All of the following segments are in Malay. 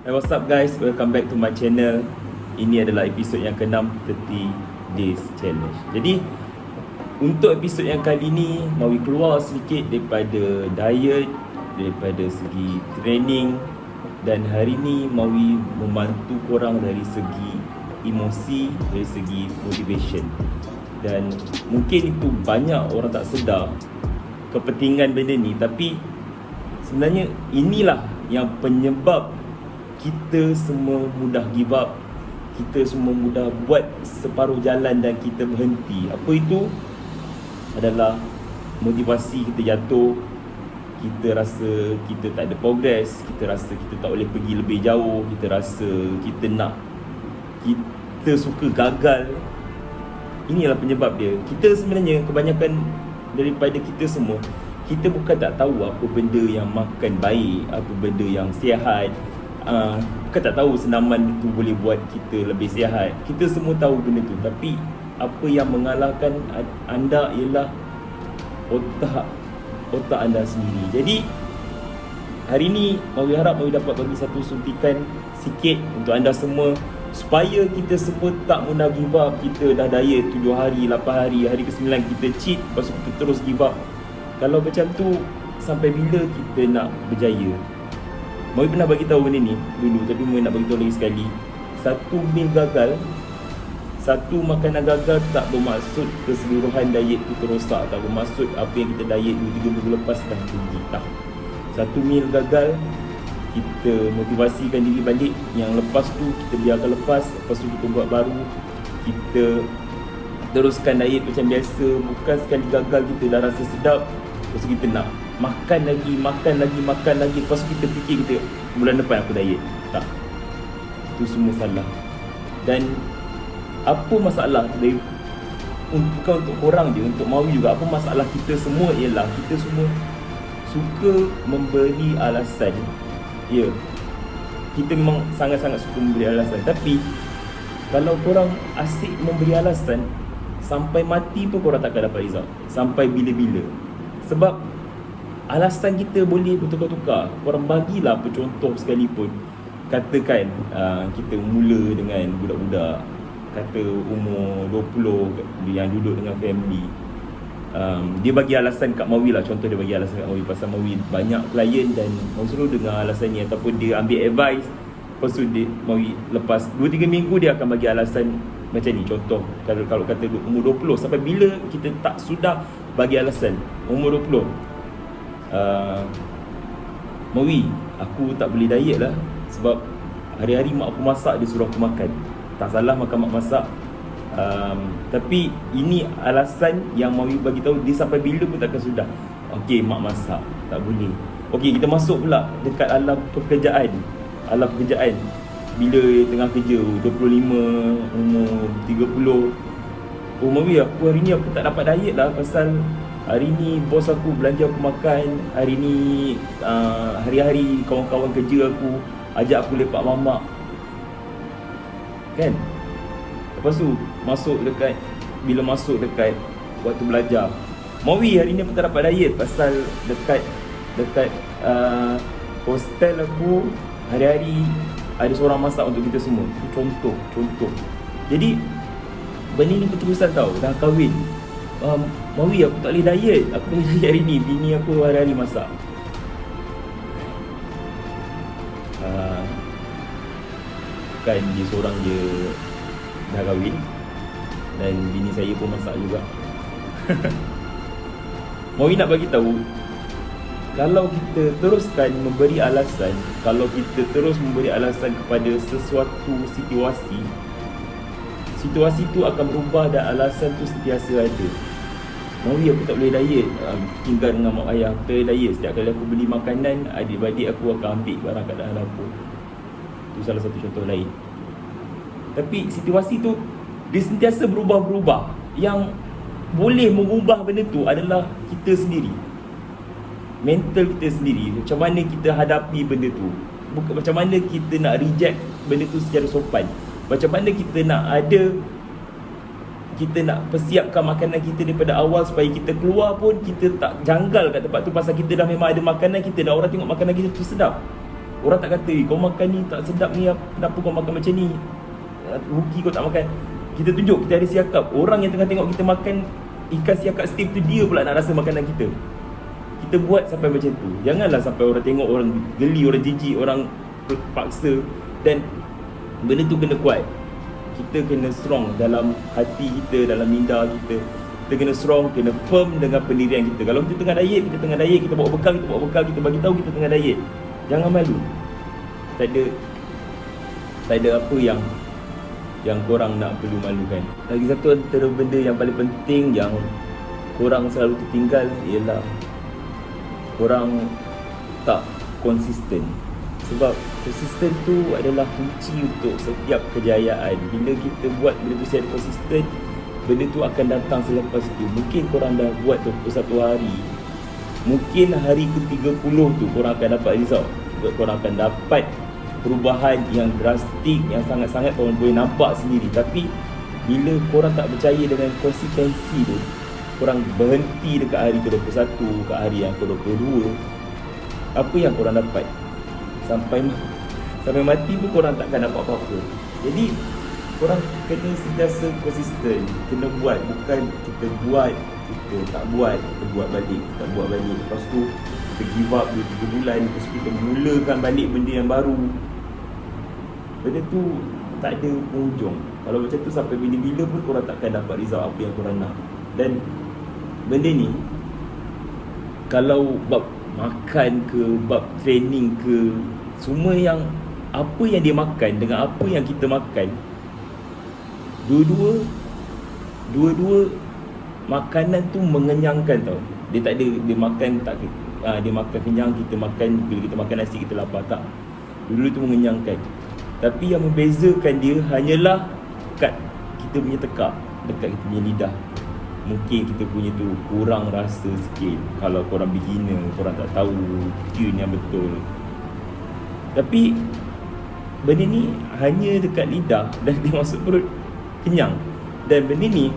Hey, what's up guys? Welcome back to my channel. Ini adalah episod yang ke-6 30 Days Challenge. Jadi untuk episod yang kali ni, Mawi keluar sedikit daripada diet, daripada segi training, dan hari ni Mawi membantu korang dari segi emosi, dari segi motivation. Dan mungkin itu banyak orang tak sedar kepentingan benda ni, tapi sebenarnya inilah yang penyebab kita semua mudah give up, kita semua mudah buat separuh jalan dan kita berhenti. Apa itu? Adalah motivasi kita jatuh, kita rasa kita tak ada progress, kita rasa kita tak boleh pergi lebih jauh, kita rasa kita suka gagal. Inilah penyebab dia. Kita sebenarnya kebanyakan daripada kita semua, kita bukan tak tahu apa benda yang makan baik, apa benda yang sihat. Bukan tak tahu senaman itu boleh buat kita lebih sihat. Kita semua tahu benda tu, tapi apa yang mengalahkan anda ialah otak anda sendiri. Jadi hari ni Mawi harap Mawi dapat bagi satu suntikan sikit untuk anda semua, supaya kita semua tak mudah give up. Kita dah diet 7 hari, 8 hari, hari ke-9 kita cheat, lepas tu kita terus give up. Kalau macam tu, sampai bila kita nak berjaya? Mawi pernah bagi tahu benda ni dulu, tapi Mawi nak bagi tahu lagi sekali. Satu meal gagal, satu makanan gagal tak bermaksud keseluruhan diet kita rosak. Tak bermaksud apa yang kita diet 2-3 minggu lepas dah tinggi. Tak. Satu meal gagal, kita motivasikan diri balik. Yang lepas tu kita biarkan lepas. Lepas tu kita buat baru. Kita teruskan diet macam biasa. Bukan sekali gagal kita dah rasa sedap, lepas tu kita nak makan lagi. Lepas tu kita fikir kita bulan depan aku diet. Tak. Itu semua salah. Dan apa masalah dari, bukan untuk korang je, untuk Mawi juga, apa masalah kita semua ialah kita semua suka memberi alasan. Ya, kita memang sangat-sangat suka memberi alasan. Tapi kalau korang asyik memberi alasan, sampai mati pun korang takkan dapat result. Sampai bila-bila. Sebab alasan kita boleh bertukar-tukar. Korang bagilah apa contoh sekalipun. Katakan kita mula dengan budak-budak, kata umur 20 yang duduk dengan family. Dia bagi alasan kat Mawi lah. Contoh dia bagi alasan kat Mawi, pasal Mawi banyak klien dan Mawi selalu dengar alasan ni. Ataupun dia ambil advice, lepas tu Mawi lepas 2-3 minggu dia akan bagi alasan macam ni. Contoh, kalau kata umur 20, sampai bila kita tak sudah bagi alasan umur 20, Mawi, aku tak boleh diet lah sebab hari-hari mak aku masak, dia suruh aku makan. Tak salah makan mak masak, tapi ini alasan yang Mawi bagi tahu dia sampai bila pun takkan sudah. Okey, mak masak, tak boleh. Okey, kita masuk pula dekat alam pekerjaan. Bila tengah kerja 25, umur 30, oh Mawi, aku hari ni aku tak dapat diet lah, pasal hari ni bos aku belanja aku makan. Hari ni hari-hari kawan-kawan kerja aku ajak aku lepak mamak, kan? Lepas tu bila masuk dekat waktu belajar, Mawi hari ni aku tak dapat diet pasal dekat hostel aku hari-hari ada seorang masak untuk kita semua. Itu contoh. Jadi benda ni keterusan tau. Dah kahwin, Mawi aku tak boleh diet, aku boleh diet hari ni, bini aku hari-hari masak. Kan dia seorang je dah kahwin, dan bini saya pun masak juga. Mawi nak bagi tahu, kalau kita teruskan memberi alasan, kalau kita terus memberi alasan kepada sesuatu situasi tu akan berubah dan alasan tu sentiasa ada. Mawi aku tak boleh diet, tinggal dengan mak ayah, aku tak boleh diet. Setiap kali aku beli makanan, adik-adik aku akan ambil barang kat dalam dapur. Itu salah satu contoh lain. Tapi situasi tu dia sentiasa berubah-berubah. Yang boleh mengubah benda tu adalah kita sendiri, mental kita sendiri. Macam mana kita hadapi benda tu, macam mana kita nak reject benda tu secara sopan, macam mana kita nak persiapkan makanan kita daripada awal, supaya kita keluar pun kita tak janggal kat tempat tu, pasal kita dah memang ada makanan kita, dah orang tengok makanan kita tu sedap. Orang tak kata, kau makan ni tak sedap ni, kenapa kau makan macam ni, rugi kau tak makan. Kita tunjuk kita ada siakap. Orang yang tengah tengok kita makan ikan siakap steam tu, dia pula nak rasa makanan kita. Kita buat sampai macam tu. Janganlah sampai orang tengok, orang geli, orang jijik, orang paksa. Dan benda tu kena kuat. Kita kena strong dalam hati kita, dalam minda kita. Kita kena strong, kena firm dengan pendirian kita. Kalau kita tengah diet, kita tengah diet, kita bawa bekal, kita bagi tahu kita tengah diet. Jangan malu. Tak ada apa yang korang nak perlu malukan. Lagi satu antara benda yang paling penting yang korang selalu tertinggal ialah korang tak konsisten. Sebab konsisten tu adalah kunci untuk setiap kejayaan. Bila kita buat benda tu secara konsisten, benda tu akan datang selepas tu. Mungkin korang dah buat 21 hari, mungkin hari ke-30 tu korang akan dapat result. Korang akan dapat perubahan yang drastik, yang sangat-sangat korang boleh nampak sendiri. Tapi bila korang tak percaya dengan konsistensi tu, korang berhenti dekat hari ke-21, kat hari yang ke-22, apa yang korang dapat? Sampai mati pun korang takkan dapat apa-apa. Jadi korang kena sentiasa konsisten, kena buat. Bukan kita buat, kita tak buat, kita buat balik, kita buat balik. Lepas tu kita give up 2-3 bulan, lepas tu kita mulakan balik benda yang baru. Benda tu tak ada penghujung. Kalau macam tu sampai bila-bila pun korang takkan dapat result apa yang korang nak. Dan benda ni, kalau bab makan ke, bab training ke, semua yang apa yang dia makan dengan apa yang kita makan, dua-dua makanan tu mengenyangkan tau. Dia tak ada, dia makan tak dia makan kenyang, kita makan, bila kita makan nasi kita lapar, tak. Dulu tu mengenyangkan. Tapi yang membezakan dia hanyalah kat kita punya tekak, dekat kita punya lidah. Mungkin kita punya tu kurang rasa sikit. Kalau korang beginner, korang tak tahu tune yang betul. Tapi benda ni hanya dekat lidah dan dia masuk perut, kenyang. Dan benda ni,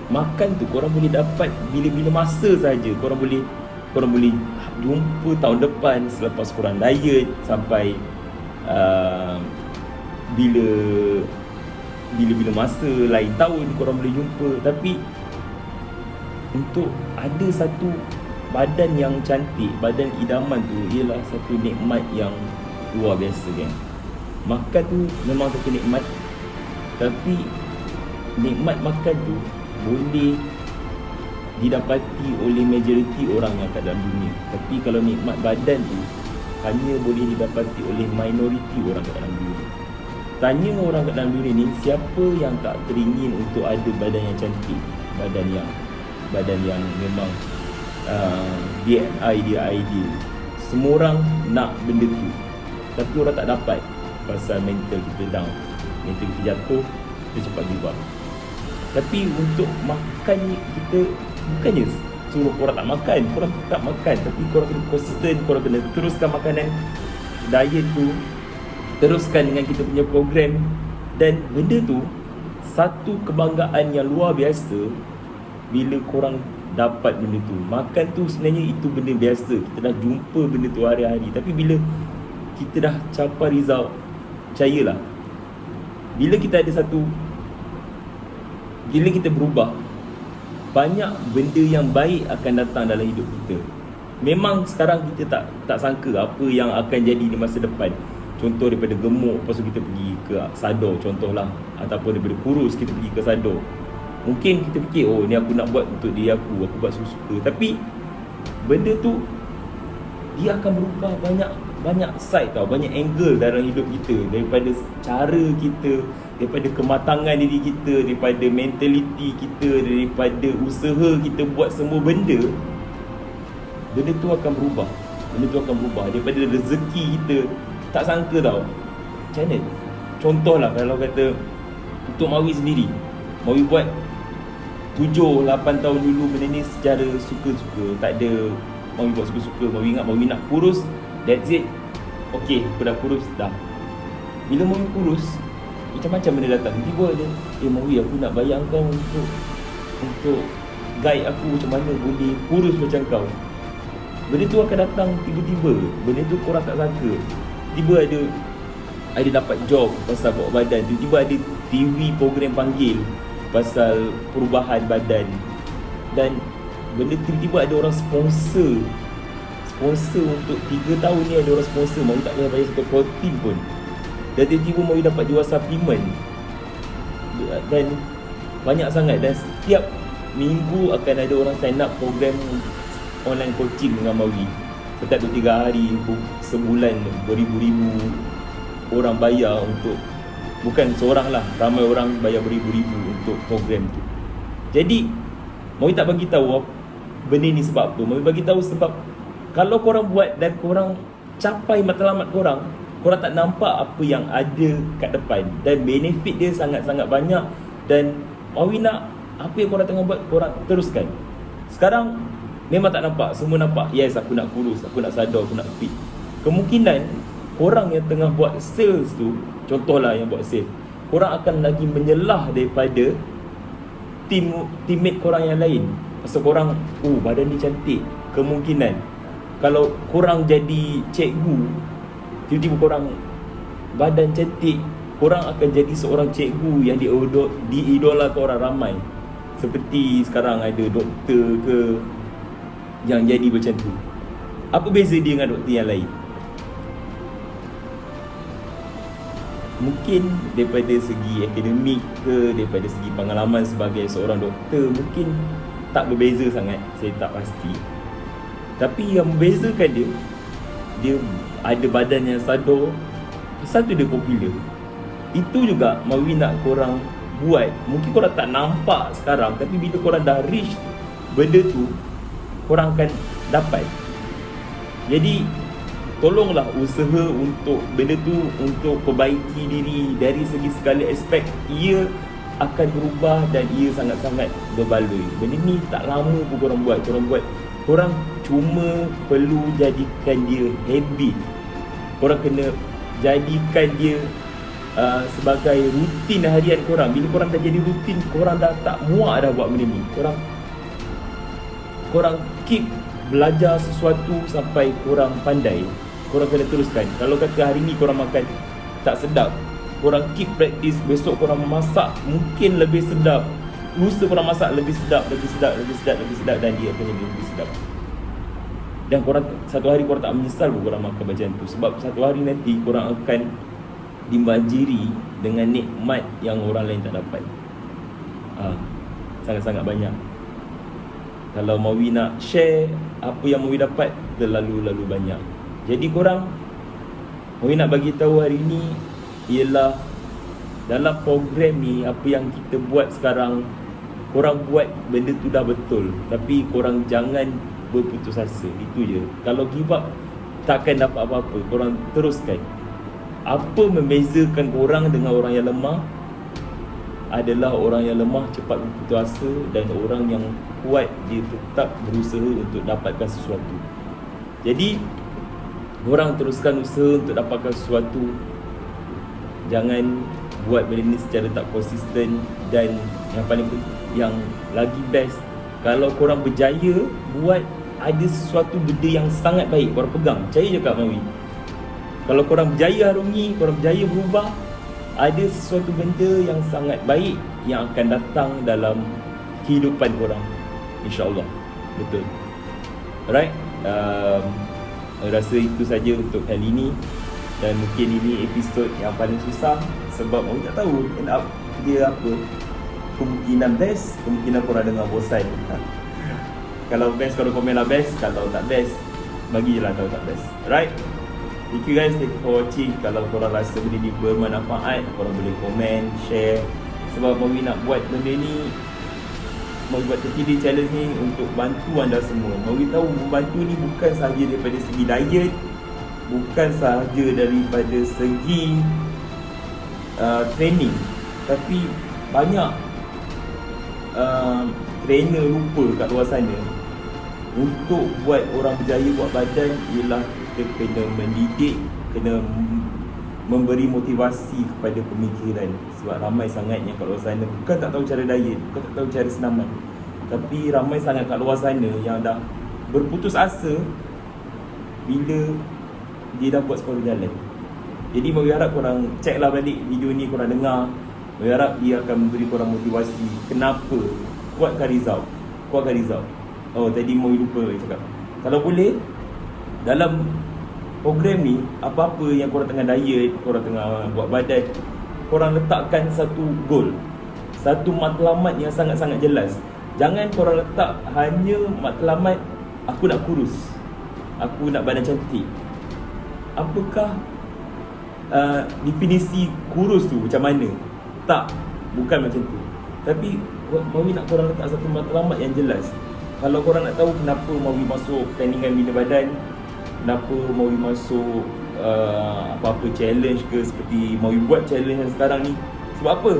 makan tu korang boleh dapat bila-bila masa saja. Korang boleh jumpa tahun depan selepas korang diet, sampai bila masa lain tahun korang boleh jumpa. Tapi untuk ada satu badan yang cantik, badan idaman tu ialah satu nikmat yang luar biasa kan. Makan tu memang satu nikmat, tapi nikmat makan tu boleh didapati oleh majoriti orang yang kat dalam dunia. Tapi kalau nikmat badan tu hanya boleh didapati oleh minoriti orang kat dalam dunia. Tanya orang kat dalam dunia ni, siapa yang tak teringin untuk ada badan yang cantik, badan yang memang BMI dia ideal. Semua orang nak benda tu, tapi orang tak dapat pasal mental kita down, mental kita jatuh, kita cepat give up. Tapi untuk makan ni, kita bukannya suruh korang tak makan, korang tetap makan, tapi korang kena konsisten, korang kena teruskan makanan diet tu, teruskan dengan kita punya program. Dan benda tu satu kebanggaan yang luar biasa bila korang dapat benda tu. Makan tu sebenarnya itu benda biasa, kita dah jumpa benda tu hari-hari. Tapi bila kita dah capai result, percayalah, bila kita berubah, banyak benda yang baik akan datang dalam hidup kita. Memang sekarang kita tak sangka apa yang akan jadi di masa depan. Contoh daripada gemuk, lepas tu kita pergi ke sador contohlah, ataupun daripada kurus kita pergi ke sador. Mungkin kita fikir, oh ni aku nak buat untuk diri aku buat suka-suka. Tapi benda tu dia akan berubah banyak side tau, banyak angle dalam hidup kita. Daripada cara kita, daripada kematangan diri kita, daripada mentality kita, daripada usaha kita buat semua benda tu akan berubah. Daripada rezeki kita, tak sangka tau. Macam mana? Contohlah kalau kata untuk Mawi sendiri, Mawi buat 7-8 tahun dulu benda ni secara suka-suka. Tak ada Mawi buat suka-suka. Mawi ingat Mawi nak kurus, that's it. Okay, aku dah kurus dah. Bila Mawi kurus, macam-macam benda datang. Tiba-tiba dia, Mawi aku nak bayar kau untuk guide aku macam mana boleh kurus macam kau. Benda tu akan datang tiba-tiba. Benda tu korang tak sangka. Tiba ada dapat job pasal bawa badan. Tiba-tiba ada TV program panggil pasal perubahan badan. Dan benda tiba-tiba ada orang sponsor untuk 3 tahun ni, ada orang sponsor. Mawi tak payah bayar satu protein pun. Dan tiba-tiba Mawi dapat jual suplemen. Dan banyak sangat. Dan setiap minggu akan ada orang sign up program online coaching dengan Mawi. Setiap 2-3 hari, sebulan beribu-ribu orang bayar untuk, bukan seorang lah, ramai orang bayar beribu-ribu untuk program tu. Jadi Mawi tak bagi tahu benda ni sebab apa. Mawi bagi tahu sebab kalau korang buat dan korang capai matlamat korang tak nampak apa yang ada kat depan. Dan benefit dia sangat-sangat banyak. Dan Mawi nak apa yang korang tengah buat, korang teruskan. Sekarang memang tak nampak, semua nampak, yes aku nak kurus, aku nak sadar, aku nak fit. Kemungkinan korang yang tengah buat sales tu, contohlah yang buat sales, korang akan lagi menyelah daripada teammate korang yang lain. Pasal korang, badan ni cantik. Kemungkinan kalau korang jadi cikgu, tiba-tiba korang badan cantik, korang akan jadi seorang cikgu yang diidolakan orang ramai. Seperti sekarang ada doktor ke yang jadi macam tu. Apa beza dia dengan doktor yang lain? Mungkin daripada segi akademik ke, daripada segi pengalaman sebagai seorang doktor, mungkin tak berbeza sangat, saya tak pasti. Tapi yang membezakan dia ada badan yang sadar. Pasal tu dia popular. Itu juga Mawi nak korang buat. Mungkin korang tak nampak sekarang, tapi bila korang dah reach benda tu, korang akan dapat. Jadi tolonglah usaha untuk benda tu, untuk perbaiki diri dari segi segala aspek. Ia akan berubah dan ia sangat-sangat berbaloi. Benda ni tak lama pun korang buat. Korang cuma perlu jadikan dia habit. Korang kena jadikan dia sebagai rutin harian korang. Bila korang dah jadi rutin, korang dah tak muak dah buat benda ni. Korang keep belajar sesuatu sampai korang pandai. Korang kena teruskan. Kalau kata hari ni korang makan tak sedap, korang keep practice. Besok korang memasak mungkin lebih sedap. Lusa korang masak lebih sedap. Dan dia akan jadi lebih sedap. Dan korang satu hari korang tak menyesal pun korang makan macam tu. Sebab satu hari nanti korang akan dibanjiri dengan nikmat yang orang lain tak dapat. Sangat-sangat banyak. Kalau Mawi nak share apa yang Mawi dapat, terlalu banyak. Jadi korang, Mawi nak bagi tahu hari ni ialah dalam program ni, apa yang kita buat sekarang, korang buat benda tu dah betul, tapi korang jangan berputus asa. Itu je. Kalau give up, takkan dapat apa-apa. Korang teruskan. Apa membezakan korang dengan orang yang lemah adalah orang yang lemah cepat berputus asa, dan orang yang kuat dia tetap berusaha untuk dapatkan sesuatu. Jadi korang teruskan usaha untuk dapatkan sesuatu. Jangan buat benda ni secara tak konsisten. Dan yang lagi best, kalau korang berjaya buat ada sesuatu benda yang sangat baik, korang pegang. Percaya je Kak Mawi, kalau korang berjaya harungi, korang berjaya berubah, ada sesuatu benda yang sangat baik yang akan datang dalam kehidupan korang, InsyaAllah. Betul. Alright, rasa itu saja untuk kali ini. Dan mungkin ini episod yang paling susah, sebab Mawi tak tahu end up dia apa. Kemungkinan best, kemungkinan korang dengar bosan. Kalau best, korang komen lah best. Kalau tak best, bagi je lah tahu tak best. Alright, thank you guys, thank you for watching. Kalau korang rasa benda ni bermanfaat, korang boleh komen, share. Sebab Mawi nak buat benda ni, Mawi buat 30 day challenge ni untuk bantu anda semua. Mawi tahu membantu ni bukan sahaja daripada segi diet, bukan sahaja daripada segi training, tapi banyak trainer lupa kat luar sana. Untuk buat orang berjaya buat badan ialah kita kena mendidik, kena memberi motivasi kepada pemikiran. Sebab ramai sangat yang kat luar sana bukan tak tahu cara diet, bukan tak tahu cara senaman, tapi ramai sangat kat luar sana yang dah berputus asa bila dia dah buat separuh jalan. Jadi Mawi harap korang check lah balik video ni, korang dengar. Mawi harap dia akan memberi korang motivasi. Kenapa? Kuatkan result. Oh, tadi Mawi lupa cakap. Kalau boleh, dalam program ni, apa-apa yang korang tengah diet, korang tengah buat badan, korang letakkan satu goal, satu matlamat yang sangat-sangat jelas. Jangan korang letak hanya matlamat aku nak kurus, aku nak badan cantik. Apakah definisi kurus tu macam mana? Tak, bukan macam tu. Tapi Mawi nak korang letak satu matlamat yang jelas. Kalau korang nak tahu kenapa Mawi masuk pertandingan bina badan, kenapa Mawi masuk apa-apa challenge ke, seperti Mawi buat challenge yang sekarang ni, sebab apa?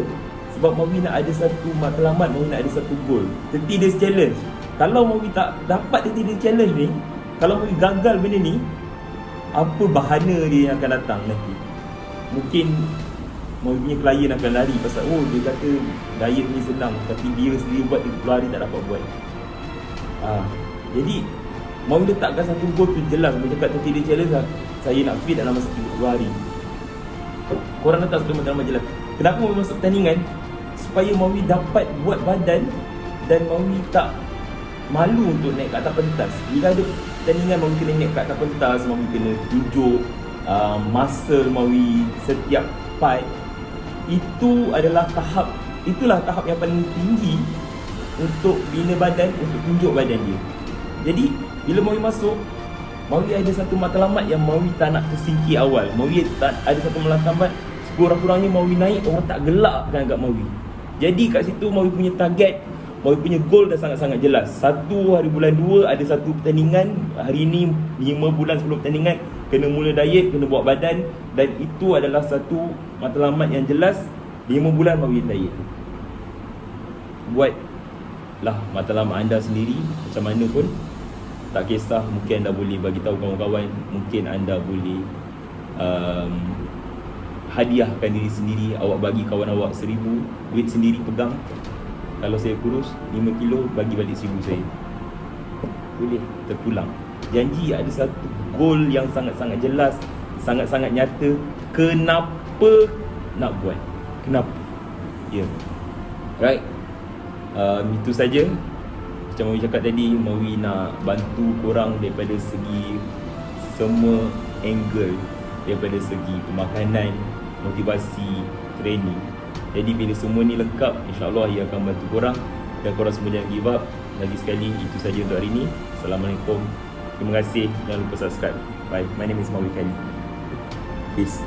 Sebab Mawi nak ada satu matlamat, Mawi nak ada satu goal, 30 days challenge. Kalau Mawi tak dapat 30 days challenge ni, kalau Mawi gagal benda ni, apa bahana dia yang akan datang nanti? Mungkin Mawi punya klien akan lari pasal dia kata diet ni senang, tapi dia sendiri buat 30 hari tak dapat buat. Jadi Mawi letakkan satu goal tu jelas. Mawi cakap 30 days challenge lah, saya nak fit dalam masa 30 hari. Korang letak satu matlamat jelas. Kenapa Mawi masuk pertandingan? Supaya Mawi dapat buat badan dan Mawi tak malu untuk naik ke atas pentas. Bila ada pertandingan, Mawi kena naik ke atas pentas, Mawi kena tunjuk muscle Mawi setiap part. Itulah tahap yang paling tinggi untuk bina badan, untuk tunjuk badan dia. Jadi bila Mawi masuk, Mawi ada satu matlamat yang Mawi tak nak tersingkir awal. Mawi tak ada satu matlamat, sekurang-kurangnya Mawi naik, orang tak gelakkan kat Mawi. Jadi kat situ Mawi punya target, Mawi punya goal dah sangat-sangat jelas. 1 hari bulan 2 ada satu pertandingan. Hari ni 5 bulan sebelum pertandingan, kena mula diet, kena buat badan. Dan itu adalah satu matlamat yang jelas. 5 bulan Mawi diet. Buatlah matlamat anda sendiri, macam mana pun. Tak kisah, mungkin anda boleh bagi tahu kawan-kawan, mungkin anda boleh hadiahkan diri sendiri. Awak bagi kawan awak 1000, duit sendiri pegang. Kalau saya kurus 5 kilo, bagi balik 1000 saya. Boleh terpulang. Janji ada satu goal yang sangat-sangat jelas, sangat-sangat nyata. Kenapa nak buat? Kenapa? Ya. Right. Itu saja. Macam Mawi cakap tadi, Mawi nak bantu korang daripada segi semua angle, daripada segi pemakanan, motivasi, training. Jadi bila semua ni lengkap, insyaAllah ia akan bantu korang. Dan korang semua jangan give up. Lagi sekali, itu saja untuk hari ini. Assalamualaikum. Terima kasih. Jangan lupa subscribe. Bye. My name is Mawi Kali. Peace.